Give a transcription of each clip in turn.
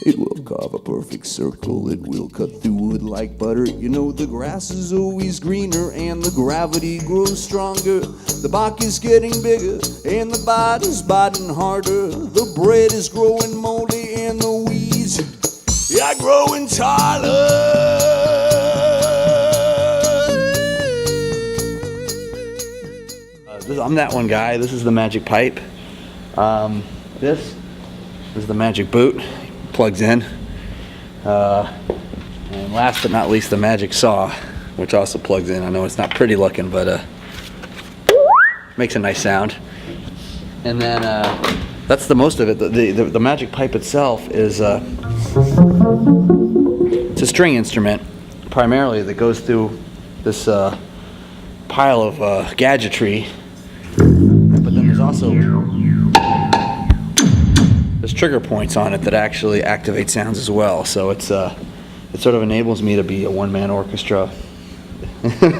It will carve a perfect circle, it will cut through wood like butter. You know the grass is always greener and the gravity grows stronger. The bark is getting bigger and the bite is biting harder. The bread is growing moldy and the weeds are growing taller. I'm that one guy. This is the magic pipe. This is the magic boot. Plugs in. And last but not least, the magic saw, which also plugs in. I know it's not pretty looking, but makes a nice sound. And then that's the most of it. The magic pipe itself is it's a string instrument, primarily, that goes through this pile of gadgetry. But then there's also trigger points on it that actually activate sounds as well. So it sort of enables me to be a one-man orchestra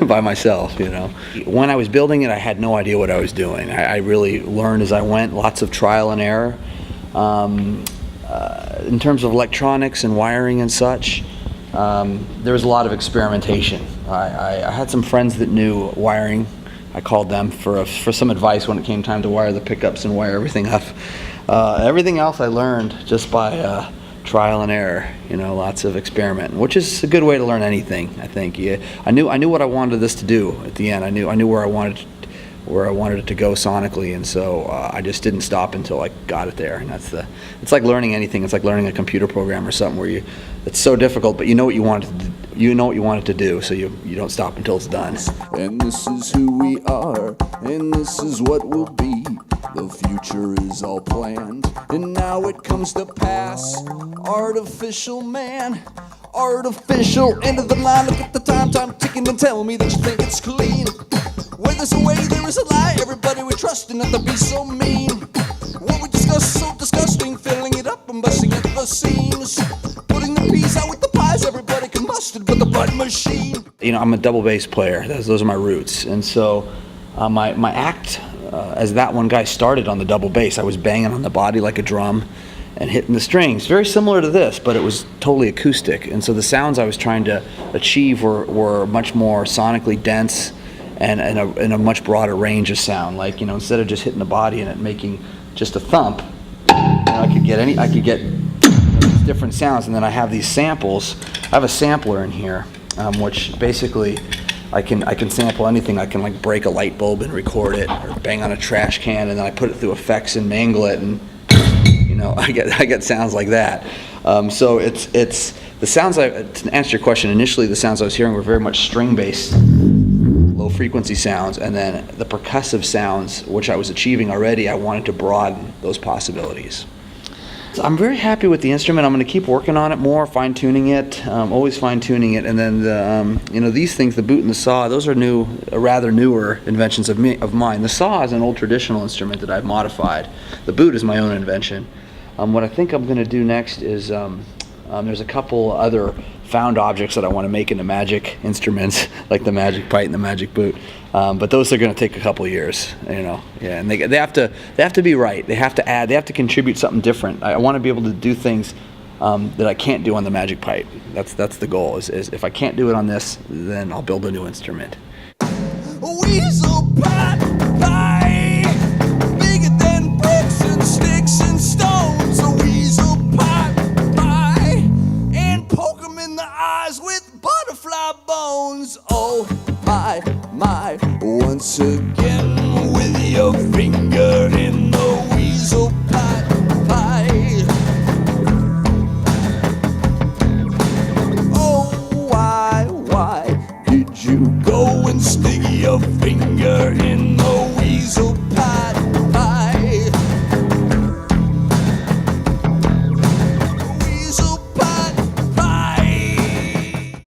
by myself, you know. When I was building it, I had no idea what I was doing. I really learned as I went, lots of trial and error. In terms of electronics and wiring and such, there was a lot of experimentation. I had some friends that knew wiring. I called them for some advice when it came time to wire the pickups and wire everything up. Everything else I learned just by trial and error, you know, lots of experiment, which is a good way to learn anything, I think. Yeah, I knew what I wanted this to do at the end. I knew where I wanted it to go sonically, and so I just didn't stop until I got it there. And it's like learning anything. It's like learning a computer program or something where it's so difficult, but you know what you want it to do, so you don't stop until it's done. And this is who we are, and this is what we'll be. The future is all planned, and now it comes to pass. Artificial man, artificial, end of the line. Look at the time ticking and tell me that you think it's clean. Where there's a way, there is a lie. Everybody we trust and not to be so mean. What we discuss so disgusting, filling it up and busting at the seams. Putting the peas out with the pies, everybody can mustard but the bud machine. You know, I'm a double bass player. Those are my roots, and so my act as that one guy started on the double bass. I was banging on the body like a drum and hitting the strings, very similar to this, but it was totally acoustic. And so the sounds I was trying to achieve were much more sonically dense and in a much broader range of sound. Like, you know, instead of just hitting the body and it making just a thump, you know, I could get these different sounds. And then I have these samples. I have a sampler in here, which basically I can sample anything. I can like break a light bulb and record it, or bang on a trash can, and then I put it through effects and mangle it, and you know, I get sounds like that. So it's the sounds. To answer your question, initially the sounds I was hearing were very much string-based, low frequency sounds, and then the percussive sounds, which I was achieving already, I wanted to broaden those possibilities. So I'm very happy with the instrument. I'm going to keep working on it more, fine-tuning it, always fine-tuning it. And then you know, these things, the boot and the saw, those are rather newer inventions of mine. The saw is an old traditional instrument that I've modified. The boot is my own invention. What I think I'm going to do next is there's a couple other found objects that I want to make into magic instruments, like the magic pipe and the magic boot. But those are going to take a couple of years, you know. Yeah, and they have to be right. They have to add. They have to contribute something different. I want to be able to do things that I can't do on the magic pipe. That's the goal. Is if I can't do it on this, then I'll build a new instrument. Weasel pot pie, bigger than bricks and sticks and stones. A weasel pot pie, and poke 'em in the eyes with butterfly bones. Oh my, once again with your finger in the weasel pot pie. Oh, why did you go and steal